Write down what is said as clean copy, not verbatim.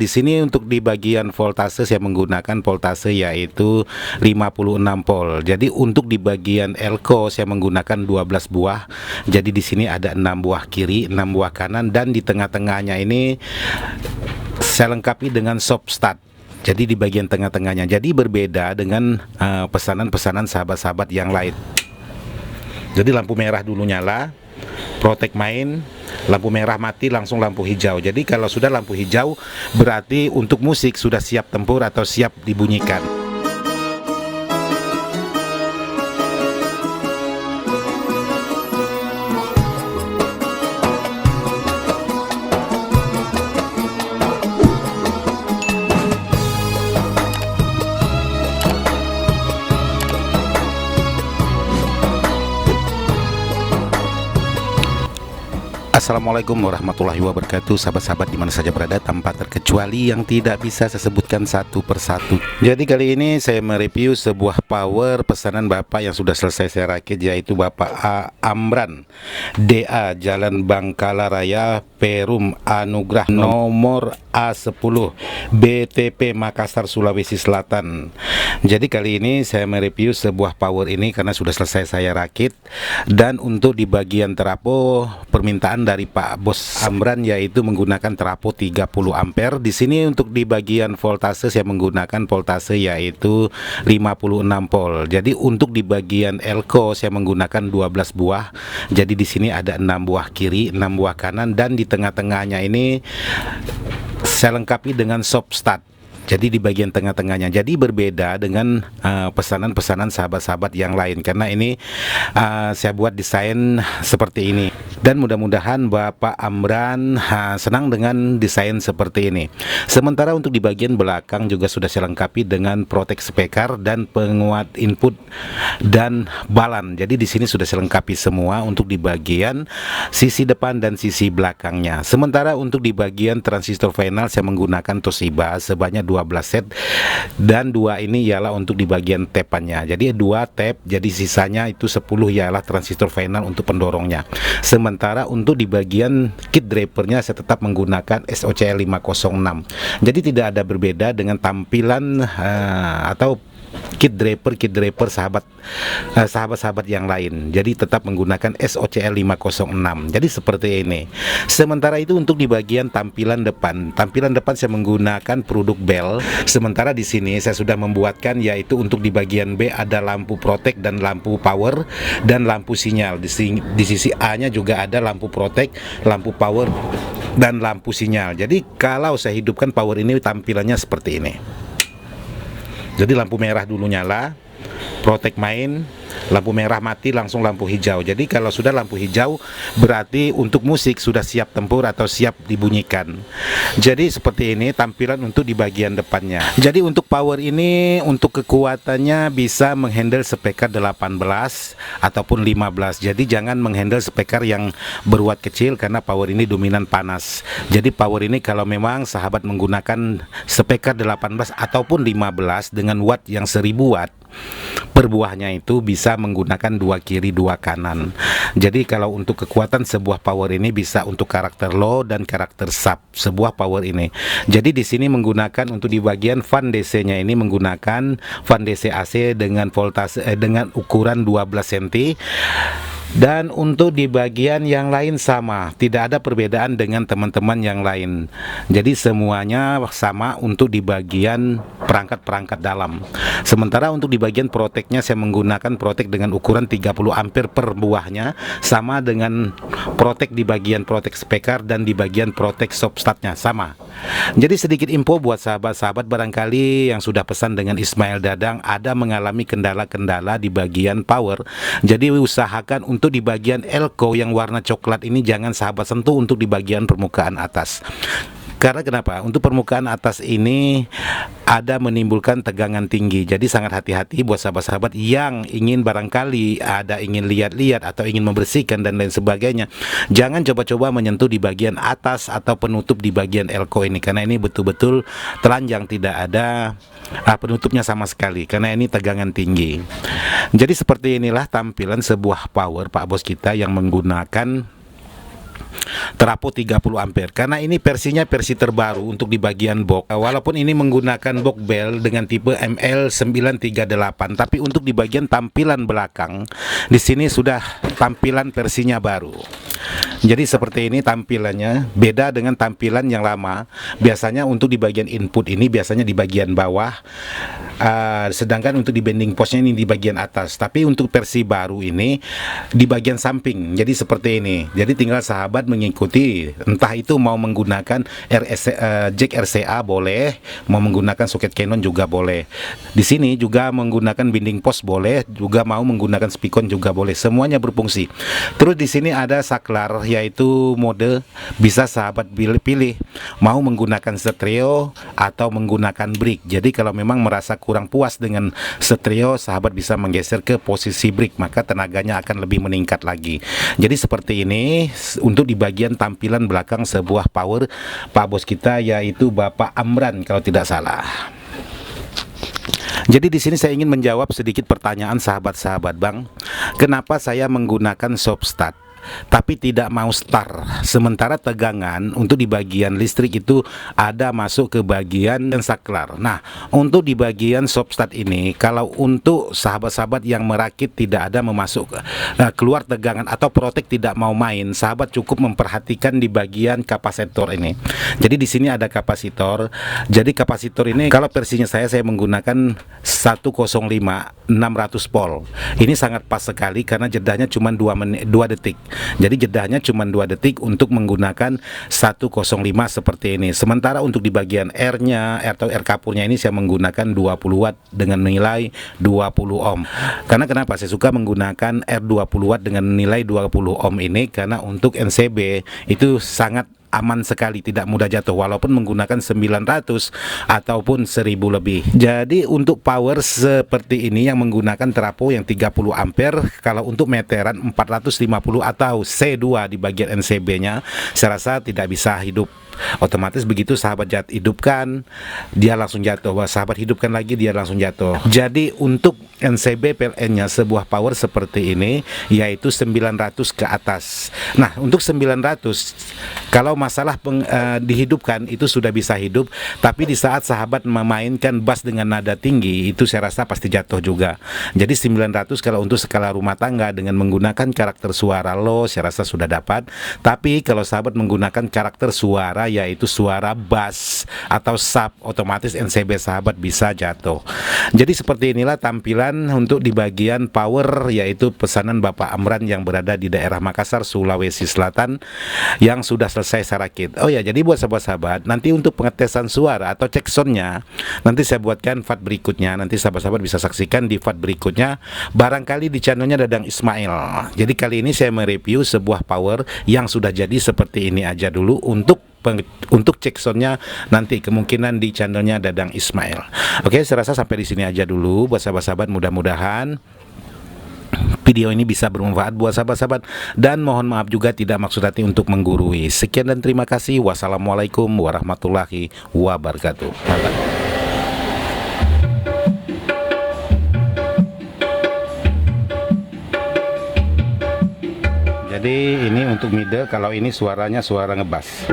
Di sini untuk di bagian voltase saya menggunakan voltase yaitu 56 volt. Jadi untuk di bagian elko saya menggunakan 12 buah. Jadi di sini ada 6 buah kiri, 6 buah kanan, dan di tengah-tengahnya ini saya lengkapi dengan soft start. Jadi di bagian tengah-tengahnya. Jadi berbeda dengan pesanan-pesanan sahabat-sahabat yang lain. Jadi lampu merah dulu nyala, protek main, lampu merah mati, langsung lampu hijau. Jadi kalau sudah lampu hijau berarti untuk musik sudah siap tempur atau siap dibunyikan. Assalamualaikum warahmatullahi wabarakatuh, sahabat-sahabat dimana saja berada, tanpa terkecuali yang tidak bisa saya sebutkan satu persatu. Jadi kali ini saya mereview sebuah power pesanan Bapak yang sudah selesai saya rakit, yaitu Bapak Amran DA, Jalan Bangkala Raya, Perum Anugrah, nomor A10, BTP Makassar, Sulawesi Selatan. Jadi kali ini saya mereview sebuah power ini karena sudah selesai saya rakit, dan untuk di bagian trafo permintaan dari Pak Bos Amran yaitu menggunakan trafo 30 ampere. Di sini untuk di bagian voltase saya menggunakan voltase yaitu 56 volt. Jadi untuk di bagian elko saya menggunakan 12 buah. Jadi di sini ada 6 buah kiri, 6 buah kanan, dan di tengah-tengahnya ini saya lengkapi dengan soft start. Jadi di bagian tengah-tengahnya. Jadi berbeda dengan pesanan-pesanan sahabat-sahabat yang lain, karena ini saya buat desain seperti ini. Dan mudah-mudahan Bapak Amran senang dengan desain seperti ini. Sementara untuk di bagian belakang juga sudah saya lengkapi dengan protek speaker dan penguat input dan balan. Jadi di sini sudah saya lengkapi semua untuk di bagian sisi depan dan sisi belakangnya. Sementara untuk di bagian transistor final saya menggunakan Toshiba sebanyak 12 set, dan 2 ini ialah untuk di bagian tapannya. Jadi 2 tap, jadi sisanya itu 10 ialah transistor final untuk pendorongnya. Sementara untuk di bagian kit drivernya saya tetap menggunakan SOCL 506. Jadi tidak ada berbeda dengan tampilan atau kit driver sahabat-sahabat yang lain. Jadi tetap menggunakan SOCL 506. Jadi seperti ini. Sementara itu untuk di bagian tampilan depan saya menggunakan produk Bell. Sementara di sini saya sudah membuatkan yaitu untuk di bagian B ada lampu protek dan lampu power dan lampu sinyal. Di sisi A-nya juga ada lampu protek, lampu power dan lampu sinyal. Jadi kalau saya hidupkan power ini tampilannya seperti ini. Jadi lampu merah dulu nyala, protek main, lampu merah mati, langsung lampu hijau. Jadi kalau sudah lampu hijau berarti untuk musik sudah siap tempur atau siap dibunyikan. Jadi seperti ini tampilan untuk di bagian depannya. Jadi untuk power ini untuk kekuatannya bisa menghandle speaker 18 ataupun 15. Jadi jangan menghandle speaker yang berwatt kecil karena power ini dominan panas. Jadi power ini kalau memang sahabat menggunakan speaker 18 ataupun 15 dengan watt yang 1000 watt per buahnya, itu bisa menggunakan 2 kiri 2 kanan. Jadi kalau untuk kekuatan sebuah power ini bisa untuk karakter low dan karakter sub sebuah power ini. Jadi di sini menggunakan untuk di bagian fan DC-nya ini menggunakan fan DC AC dengan voltase dengan ukuran 12 cm. Dan untuk di bagian yang lain sama, tidak ada perbedaan dengan teman-teman yang lain. Jadi semuanya sama untuk di bagian perangkat-perangkat dalam. Sementara untuk di bagian proteknya saya menggunakan protek dengan ukuran 30 ampere per buahnya, sama dengan protek di bagian protek speaker dan di bagian protek soft startnya sama. Jadi sedikit info buat sahabat-sahabat barangkali yang sudah pesan dengan Ismail Dadang ada mengalami kendala-kendala di bagian power. Jadi usahakan untuk di bagian elko yang warna coklat ini jangan sahabat sentuh untuk di bagian permukaan atas. Karena kenapa? Untuk permukaan atas ini ada menimbulkan tegangan tinggi. Jadi sangat hati-hati buat sahabat-sahabat yang ingin barangkali ada ingin lihat-lihat atau ingin membersihkan dan lain sebagainya. Jangan coba-coba menyentuh di bagian atas atau penutup di bagian elko ini, karena ini betul-betul telanjang, tidak ada penutupnya sama sekali karena ini tegangan tinggi. Jadi seperti inilah tampilan sebuah power Pak Bos kita yang menggunakan Terapot 30 ampere. Karena ini versinya versi terbaru untuk di bagian box. Walaupun ini menggunakan box bell dengan tipe ML938, tapi untuk di bagian tampilan belakang di sini sudah tampilan versinya baru. Jadi seperti ini tampilannya, beda dengan tampilan yang lama. Biasanya untuk di bagian input ini biasanya di bagian bawah, sedangkan untuk di bending postnya ini di bagian atas. Tapi untuk versi baru ini di bagian samping. Jadi seperti ini. Jadi tinggal sahabat mengikuti, entah itu mau menggunakan jack RCA boleh, mau menggunakan soket Canon juga boleh. Di sini juga menggunakan bending post boleh, juga mau menggunakan speakon juga boleh. Semuanya berfungsi. Terus di sini ada saklar, yaitu mode bisa sahabat pilih mau menggunakan stereo atau menggunakan brick. Jadi kalau memang merasa kurang puas dengan stereo, sahabat bisa menggeser ke posisi brick, maka tenaganya akan lebih meningkat lagi. Jadi seperti ini untuk di bagian tampilan belakang sebuah power Pak Bos kita, yaitu Bapak Amran kalau tidak salah. Jadi di sini saya ingin menjawab sedikit pertanyaan sahabat-sahabat, Bang. Kenapa saya menggunakan soft start tapi tidak mau start, sementara tegangan untuk di bagian listrik itu ada masuk ke bagian saklar. Nah, untuk di bagian soft start ini, kalau untuk sahabat-sahabat yang merakit tidak ada memasuk keluar tegangan atau protek tidak mau main, sahabat cukup memperhatikan di bagian kapasitor ini. Jadi di sini ada kapasitor. Jadi kapasitor ini kalau versinya saya menggunakan 105 600 volt. Ini sangat pas sekali karena jedanya cuma 2 detik. Jadi jedanya cuma 2 detik untuk menggunakan 105 seperti ini. Sementara untuk di bagian R-nya atau R kapurnya ini saya menggunakan 20 watt dengan nilai 20 ohm. Karena kenapa saya suka menggunakan R20 watt dengan nilai 20 ohm ini? Karena untuk NCB itu sangat aman sekali, tidak mudah jatuh walaupun menggunakan 900 ataupun 1000 lebih. Jadi untuk power seperti ini yang menggunakan trafo yang 30 ampere, kalau untuk meteran 450 atau C2 di bagian NCB-nya, saya rasa tidak bisa hidup. Otomatis begitu sahabat hidupkan, dia langsung jatuh. Sahabat hidupkan lagi, dia langsung jatuh. Jadi untuk NCB PLN-nya sebuah power seperti ini yaitu 900 ke atas. Nah, untuk 900 kalau masalah dihidupkan itu sudah bisa hidup, tapi di saat sahabat memainkan bass dengan nada tinggi itu saya rasa pasti jatuh juga. Jadi 900 kalau untuk skala rumah tangga dengan menggunakan karakter suara low saya rasa sudah dapat. Tapi kalau sahabat menggunakan karakter suara yaitu suara bass atau sub, otomatis NCB sahabat bisa jatuh. Jadi seperti inilah tampilan untuk di bagian power, yaitu pesanan Bapak Amran yang berada di daerah Makassar, Sulawesi Selatan, yang sudah selesai saya rakit. Oh ya, jadi buat sahabat-sahabat, nanti untuk pengetesan suara atau cek soundnya nanti saya buatkan VAT berikutnya. Nanti sahabat-sahabat bisa saksikan di VAT berikutnya, barangkali di channelnya Dadang Ismail. Jadi kali ini saya mereview sebuah power yang sudah jadi seperti ini aja dulu. Untuk cek soundnya nanti kemungkinan di channelnya Dadang Ismail. Oke, saya rasa sampai di sini aja dulu buat sahabat-sahabat. Mudah-mudahan video ini bisa bermanfaat buat sahabat-sahabat, dan mohon maaf juga tidak maksud hati untuk menggurui. Sekian dan terima kasih. Wassalamualaikum warahmatullahi wabarakatuh. Jadi ini untuk middle, kalau ini suaranya suara ngebas.